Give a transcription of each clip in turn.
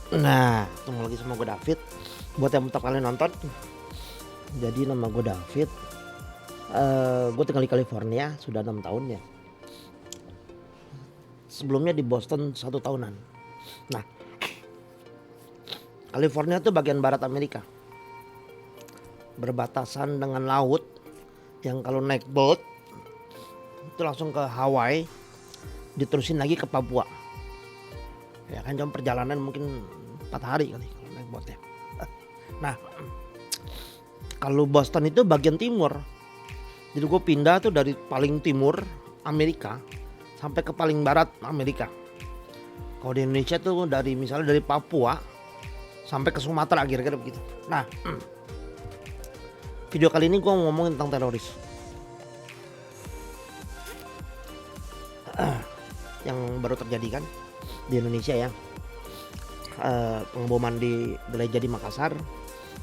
Nah, ketemu lagi sama gue David. Buat yang pertama kali nonton, jadi nama gue David. Gue tinggal di California sudah 6 tahun ya. Sebelumnya di Boston 1 tahunan. Nah, California tuh bagian barat Amerika, berbatasan dengan laut. Yang kalau naik boat itu langsung ke Hawaii, diterusin lagi ke Papua. Ya kan, jam perjalanan mungkin 4 hari kali kalau naik boat ya. Nah, kalau Boston itu bagian timur. Jadi gue pindah tuh dari paling timur Amerika sampai ke paling barat Amerika. Kalau di Indonesia tuh misalnya dari Papua sampai ke Sumatera, kira-kira begitu. Nah, video kali ini gue mau ngomongin tentang teroris yang baru terjadi kan di Indonesia ya. Pengeboman di gereja di Makassar,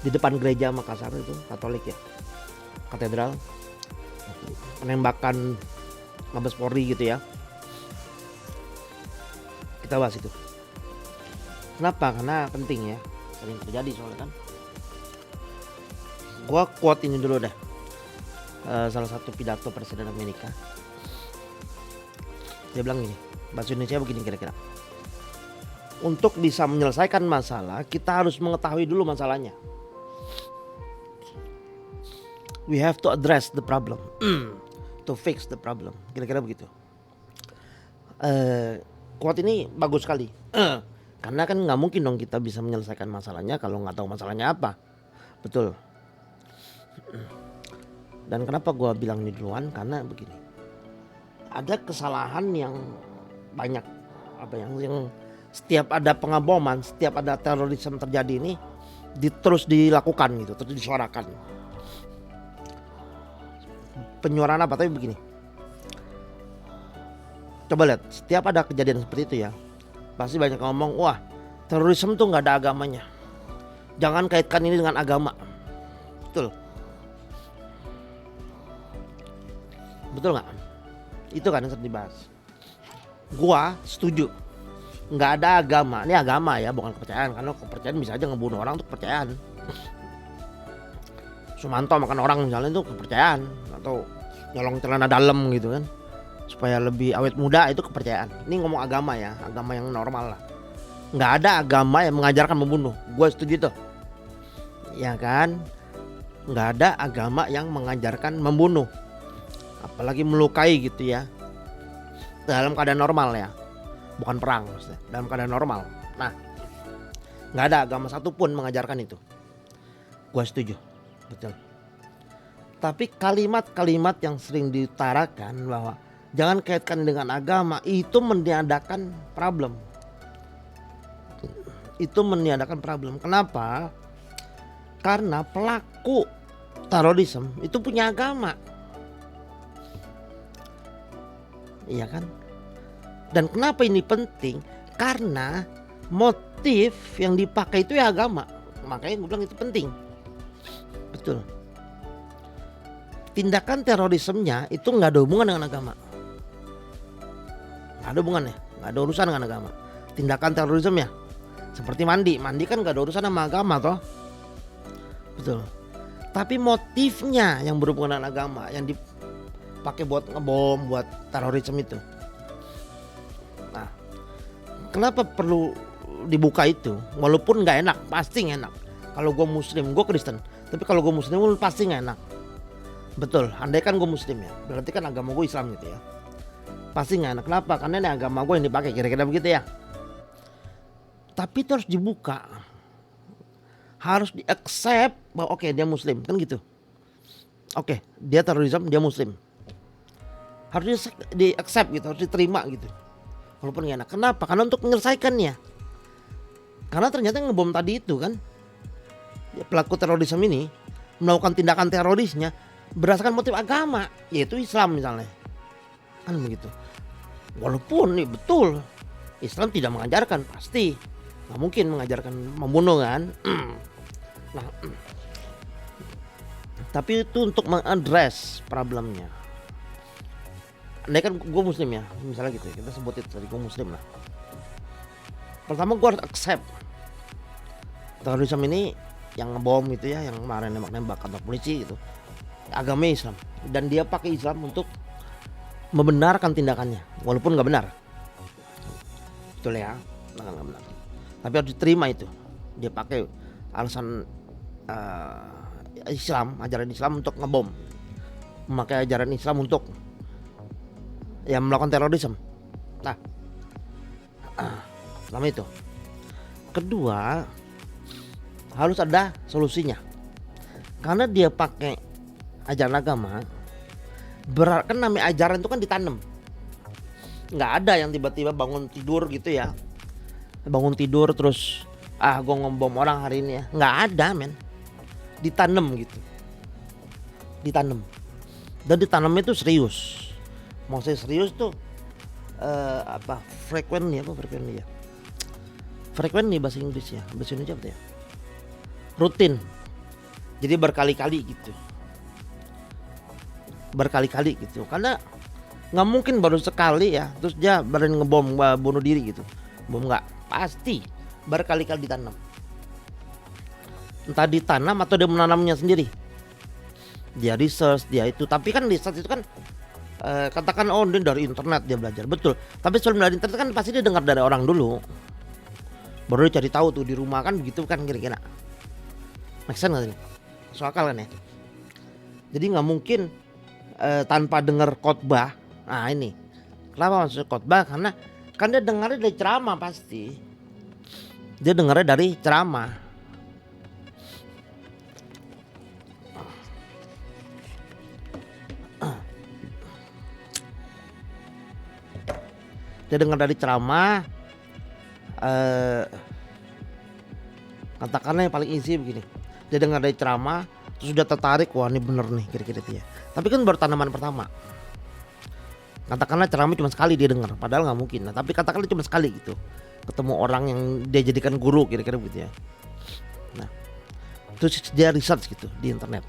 di depan gereja Makassar itu Katolik ya, katedral. Penembakan Mabes Polri gitu ya. Kita bahas itu. Kenapa? Karena penting ya, sering terjadi soalnya kan. Gua quote ini dulu dah. Salah satu pidato Presiden Amerika. Dia bilang gini, bahasa Indonesia begini kira-kira. Untuk bisa menyelesaikan masalah, kita harus mengetahui dulu masalahnya. We have to address the problem to fix the problem. Kira-kira begitu. Quote ini bagus sekali. Karena kan nggak mungkin dong kita bisa menyelesaikan masalahnya kalau nggak tahu masalahnya apa. Betul. Dan kenapa gue bilang ini duluan? Karena begini. Ada kesalahan yang banyak, yang setiap ada pengeboman, setiap ada terorisme terjadi ini terus dilakukan gitu, terus disuarakan. Penyuaraan apa? Tapi begini. Coba lihat, setiap ada kejadian seperti itu ya, pasti banyak ngomong, wah terorisme tuh nggak ada agamanya. Jangan kaitkan ini dengan agama. Betul. Betul nggak? Itu kan yang sering dibahas. Gua setuju. Nggak ada agama. Ini agama ya, bukan kepercayaan. Karena kepercayaan bisa aja ngebunuh orang untuk kepercayaan. Sumanto makan orang misalnya itu kepercayaan. Atau nyolong celana dalam gitu kan, supaya lebih awet muda, itu kepercayaan. Ini ngomong agama ya, agama yang normal lah. Nggak ada agama yang mengajarkan membunuh. Gue setuju tuh. Ya kan? Nggak ada agama yang mengajarkan membunuh. Apalagi melukai gitu ya. Dalam keadaan normal ya. Bukan perang maksudnya. Dalam keadaan normal. Nah, nggak ada agama satupun mengajarkan itu. Gue setuju. Betul. Tapi kalimat-kalimat yang sering diutarakan bahwa jangan kaitkan dengan agama, itu meniadakan problem. Itu meniadakan problem. Kenapa? Karena pelaku terorisme itu punya agama. Iya kan? Dan kenapa ini penting? Karena motif yang dipakai itu ya agama. Makanya gue bilang itu penting. Betul. Tindakan terorismenya itu nggak ada hubungan dengan agama. Nggak ada hubungannya, nggak ada urusan dengan agama. Tindakan terorisme ya, seperti mandi kan nggak ada urusan sama agama toh. Betul. Tapi motifnya yang berhubungan dengan agama, yang dipakai buat ngebom, buat terorisme itu. Nah, kenapa perlu dibuka itu? Walaupun nggak enak, pasti nggak enak. Kalau gue Muslim, gue Kristen. Tapi kalau gue Muslim pasti nggak enak. Betul, andai kan gue Muslim ya, berarti kan agama gue Islam gitu ya. Pasti nggak enak. Kenapa? Karena ini agama gue yang dipakai, kira-kira begitu ya. Tapi itu harus dibuka, harus di-accept bahwa oke, dia Muslim, kan gitu. Oke, dia terorisme, dia Muslim. Harus di-accept gitu, harus diterima gitu. Walaupun gak enak. Kenapa? Karena untuk menyelesaikannya. Karena ternyata ngebom tadi itu kan, pelaku terorisme ini melakukan tindakan terorisnya berdasarkan motif agama, yaitu Islam misalnya. Kan begitu. Walaupun nih betul Islam tidak mengajarkan, pasti nggak mungkin mengajarkan membunuh kan. Nah, tapi itu untuk mengadres problemnya. Andai kan gue Muslim ya, misalnya gitu ya, kita sebut itu tadi gue Muslim lah. Pertama gue harus accept Terorisme ini yang ngebom gitu ya, yang kemarin nembak-nembak kantor polisi gitu, agama Islam, dan dia pakai Islam untuk membenarkan tindakannya walaupun nggak benar, betul ya, nggak benar, tapi harus diterima itu. Dia pakai alasan Islam, ajaran Islam untuk ngebom, memakai ajaran Islam untuk ya melakukan terorisme. Nah, pertama itu. Kedua, harus ada solusinya. Karena dia pakai ajaran agama, kan namanya ajaran itu kan ditanam. Nggak ada yang tiba-tiba bangun tidur gitu ya. Bangun tidur terus gue ngebom orang hari ini ya. Nggak ada, men. Ditanam gitu. Ditanam. Dan ditanamnya itu serius. Maksudnya serius tuh frekuensi ya. Frekuensi bahasa Inggris ya. Bahasa Indonesia apa ya? Rutin. Jadi berkali-kali gitu. Berkali-kali gitu. Karena nggak mungkin baru sekali ya terus dia berani ngebom bunuh diri gitu. Bom nggak. Pasti berkali-kali ditanam. Entah ditanam atau dia menanamnya sendiri. Dia research, dia itu. Tapi kan research itu kan katakan dia dari internet dia belajar. Betul. Tapi sebelum dari internet kan pasti dia dengar dari orang dulu. Baru dia cari tahu tuh di rumah kan begitu kan kira-kira. Make sense gak sih? Masuk akal kan ya? Jadi gak mungkin tanpa dengar khotbah. Nah ini kenapa maksudnya khotbah? Karena kan dia dengarnya dari ceramah pasti. Dia dengarnya dari ceramah. Dia dengar dari ceramah. Katakanlah yang paling easy begini. Dia dengar dari ceramah, terus sudah tertarik, wah ini bener nih kira-kira dia. Tapi kan baru tanaman pertama. Katakanlah ceramah cuma sekali dia dengar, padahal nggak mungkin. Nah, tapi katakanlah cuma sekali gitu, ketemu orang yang dia jadikan guru kira-kira begitu ya. Nah, terus dia research gitu di internet.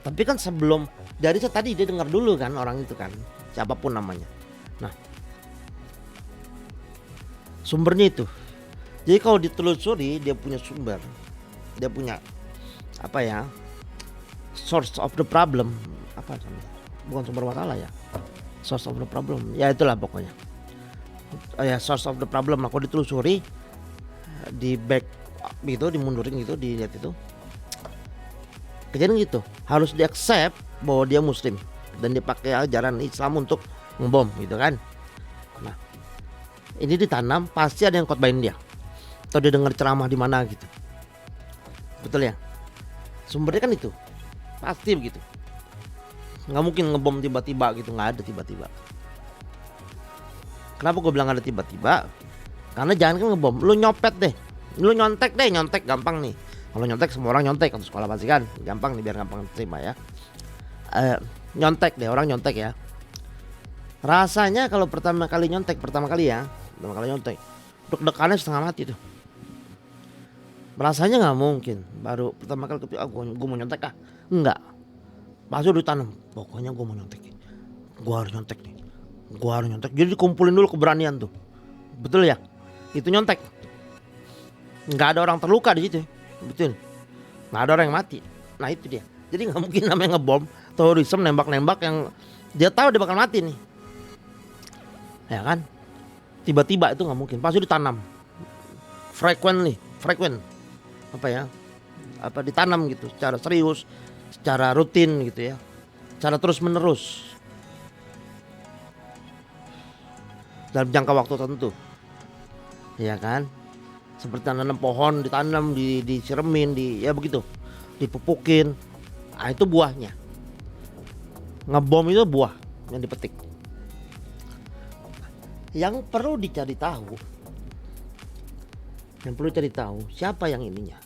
Tapi kan sebelum dari tadi dia dengar dulu kan orang itu kan, siapapun namanya. Nah, sumbernya itu. Jadi kalau ditelusuri dia punya sumber. Dia punya source of the problem, bukan sumber masalah ya, source of the problem ya, itulah pokoknya source of the problem. Aku ditelusuri, di back gitu, dimundurin gitu, dilihat itu kejadian gitu, harus di accept bahwa dia muslim dan dipakai ajaran Islam untuk ngebom gitu kan. Nah ini ditanam, pasti ada yang khotbahin dia atau dia dengar ceramah di mana gitu. Betul ya, sumbernya kan itu pasti begitu. Nggak mungkin ngebom tiba-tiba gitu, nggak ada tiba-tiba. Kenapa gue bilang ada tiba-tiba? Karena jangan kan ngebom, lu nyopet deh, lu nyontek gampang nih. Kalau nyontek semua orang nyontek, untuk sekolah pasti kan gampang nih, biar gampang terima ya. Nyontek deh, orang nyontek ya. Rasanya kalau pertama kali nyontek, deg-degannya setengah mati tuh. Rasanya nggak mungkin baru pertama kali gue mau nyontek enggak, pasti udah ditanam pokoknya gue mau nyontek, gue harus nyontek nih, jadi dikumpulin dulu keberanian tuh. Betul ya, itu nyontek, nggak ada orang terluka di situ, betul, nggak ada orang yang mati. Nah itu dia, jadi nggak mungkin namanya ngebom terorisme, nembak yang dia tahu dia bakal mati nih, ya kan, tiba-tiba itu nggak mungkin, pasti ditanam frekuen ditanam gitu secara serius, secara rutin gitu ya, secara terus menerus dalam jangka waktu tertentu, ya kan, seperti tanam pohon, ditanam, disiremin, ya begitu, dipupukin. Nah itu buahnya. Ngebom itu buah yang dipetik. Yang perlu dicari tahu, siapa yang ininya,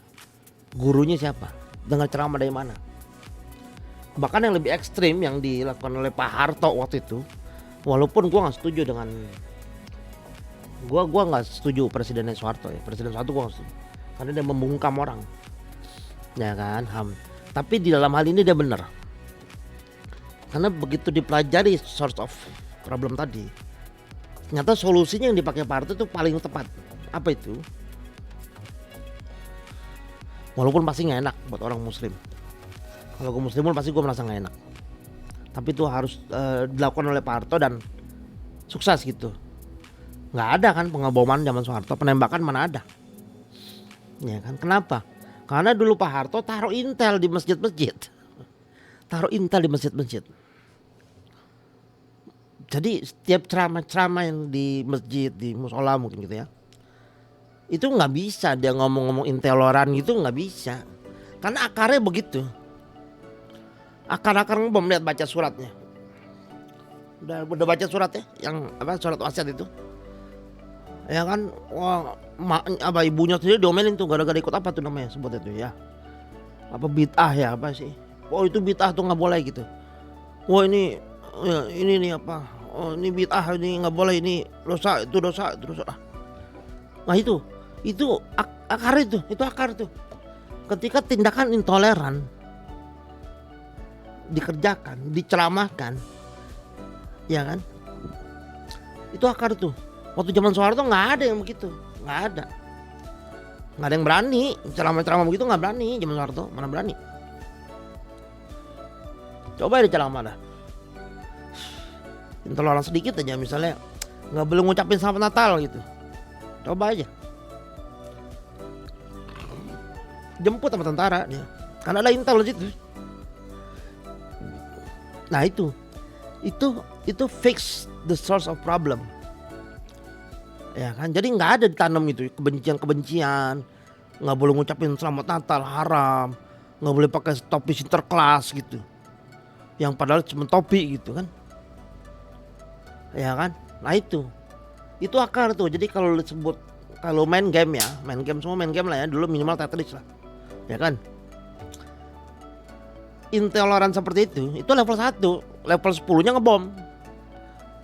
gurunya siapa, dengar ceramah dari mana. Bahkan yang lebih ekstrim yang dilakukan oleh Pak Harto waktu itu, walaupun gue nggak setuju dengan, gue nggak setuju Presiden Soeharto ya, Presiden Soeharto gue nggak setuju karena dia membungkam orang, ya kan, Tapi di dalam hal ini dia benar, karena begitu dipelajari source of problem tadi, ternyata solusinya yang dipakai Pak Harto itu paling tepat. Apa itu? Walaupun pasti nggak enak buat orang muslim. Kalau gue muslimun pasti gue merasa nggak enak. Tapi itu harus dilakukan oleh Pak Harto dan sukses gitu. Nggak ada kan pengeboman zaman Soeharto, penembakan mana ada. Ya kan, kenapa? Karena dulu Pak Harto taruh intel di masjid-masjid. Taruh intel di masjid-masjid. Jadi setiap ceramah-ceramah yang di masjid, di musola mungkin gitu ya, itu nggak bisa dia ngomong-ngomong intoleran gitu, nggak bisa. Karena akarnya begitu. Akar-akar ngebom, lihat baca suratnya. Udah baca suratnya yang apa, surat wasiat itu. Ya kan, wah, ibunya sendiri diomelin tuh gara-gara ikut apa tuh namanya sebut itu ya. Apa bid'ah ya apa sih? Oh itu bid'ah tuh nggak boleh gitu. Wah ini ya, ini nih apa? Oh ini bid'ah, ini nggak boleh, ini dosa, itu dosa, terus nah itu akar itu akar tuh. Ketika tindakan intoleran dikerjakan, diceramahkan, ya kan? Itu akar tuh. Waktu zaman Soeharto nggak ada yang begitu, nggak ada yang berani ceramah begitu, nggak berani zaman Soeharto, mana berani. Coba di ceramah dah, intoleran sedikit aja misalnya nggak boleh ngucapin selamat Natal gitu, coba aja jemput sama tentara dia, karena ada intel di situ. Nah itu fix the source of problem. Ya kan, jadi nggak ada ditanam itu kebencian, nggak boleh ngucapin selamat Natal haram, nggak boleh pakai topi Sinterklas gitu, yang padahal cuma topi gitu kan, ya kan. Nah itu akar tuh. Jadi kalau disebut, kalau main game semua main game lah ya, dulu minimal Tetris lah, ya kan. Intoleran seperti itu level 1, level 10-nya ngebom,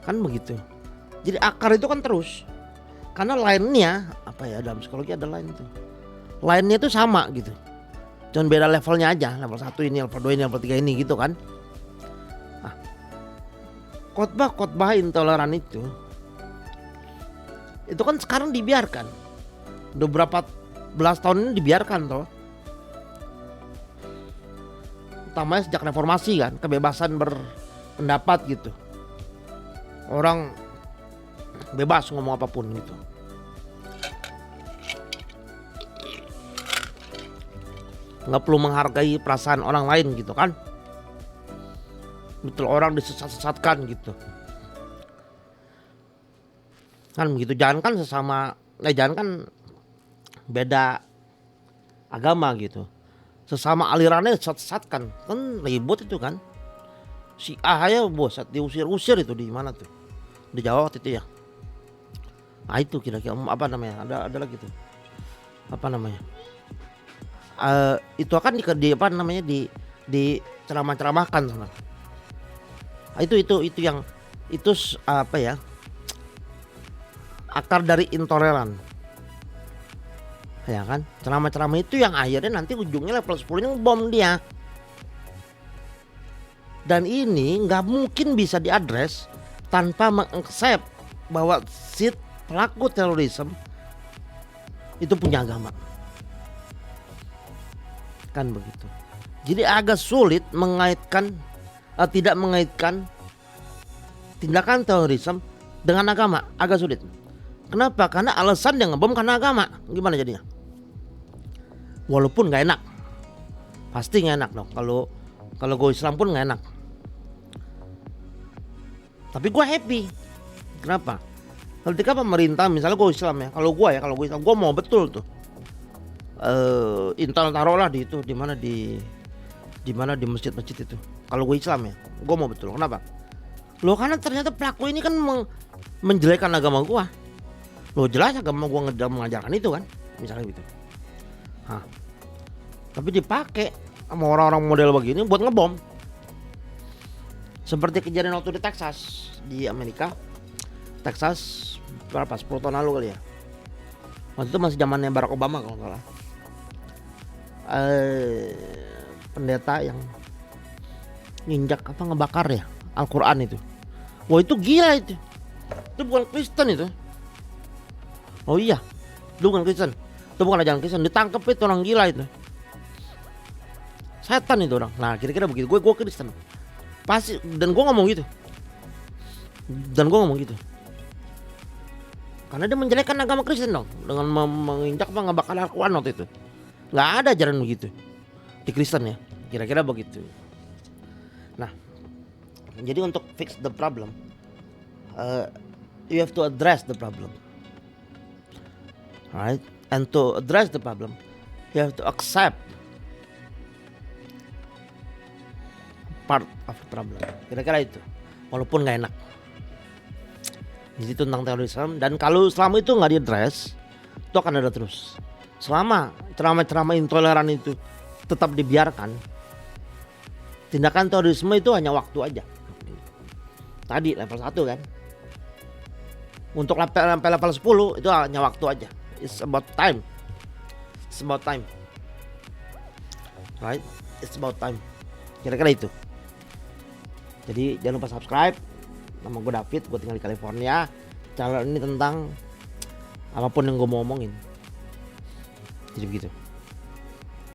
kan begitu. Jadi akar itu kan terus. Karena line-nya apa ya, dalam psikologi ada line itu. Line-nya itu sama gitu. Cuman beda levelnya aja. Level 1 ini, level 2 ini, level 3 ini gitu kan. Nah, khotbah intoleran itu kan sekarang dibiarkan. Udah berapa belas tahun ini dibiarkan toh. Utamanya sejak reformasi kan, kebebasan berpendapat gitu. Orang bebas ngomong apapun gitu. Nggak perlu menghargai perasaan orang lain gitu kan. Betul, orang disesat-sesatkan gitu. Kan begitu, jangan kan beda agama gitu. Sesama alirannya disesatkan, kan ribut itu kan. Si A ya bos diusir-usir itu di mana tuh? Di Jawa waktu itu ya. Nah itu kira-kira apa namanya? Ada lagi tuh. Apa namanya? Itu akan di ceramah-ceramahkan sana. Nah, itu yang itu apa ya? Akar dari intoleran. Ya kan? Ceramah-ceramah itu yang akhirnya nanti ujungnya level 10-nya ngebom dia. Dan ini nggak mungkin bisa diadres tanpa mengaccept bahwa si pelaku terorisme itu punya agama, kan begitu. Jadi agak sulit tidak mengaitkan tindakan terorisme dengan agama, agak sulit. Kenapa? Karena alasan dia ngebom karena agama. Gimana jadinya? Walaupun nggak enak, pasti nggak enak dong. Kalau gue Islam pun nggak enak. Tapi gue happy. Kenapa? Ketika pemerintah, misalnya gue Islam ya, kalau gue Islam, gue mau betul tuh. Intel taruhlah di itu, di mana di masjid-masjid itu. Kalau gue Islam ya, gue mau betul. Kenapa? Loh karena ternyata pelaku ini kan menjelekkan agama gue. Loh jelas agama gue mengajarkan itu kan, misalnya gitu. Tapi dipakai sama orang-orang model begini buat ngebom. Seperti kejadian waktu di Texas, di Amerika. Texas berapa, 10 tahun lalu kali ya. Waktu itu masih zamannya Barack Obama kalau nggak salah. Pendeta yang nginjak ngebakar ya Al-Quran itu. Wah itu gila itu. Itu bukan Kristen itu. Oh iya, itu bukan Kristen. Itu bukan ajaran Kristen. Ditangkap itu orang gila itu. setan itu orang. Nah kira-kira begitu. Gue Kristen pasti, dan gue ngomong gitu, karena dia menjelekkan agama Kristen dong dengan menginjak bakal Al-Quran waktu itu. Nggak ada ajaran begitu di Kristen ya, kira-kira begitu. Nah, jadi untuk fix the problem, you have to address the problem, right? And to address the problem, you have to accept part of the problem. Kira-kira itu, walaupun nggak enak. Jadi itu tentang terorisme. Dan kalau selama itu nggak diadres, itu akan ada terus. Selama ceramah-ceramah intoleran itu tetap dibiarkan, tindakan terorisme itu hanya waktu aja. Tadi level 1 kan. Untuk level 10 itu hanya waktu aja. It's about time. Right? It's about time. Kira-kira itu. Jadi jangan lupa subscribe. Nama gue David, gue tinggal di California. Channel ini tentang apapun yang gue mau omongin. Jadi begitu.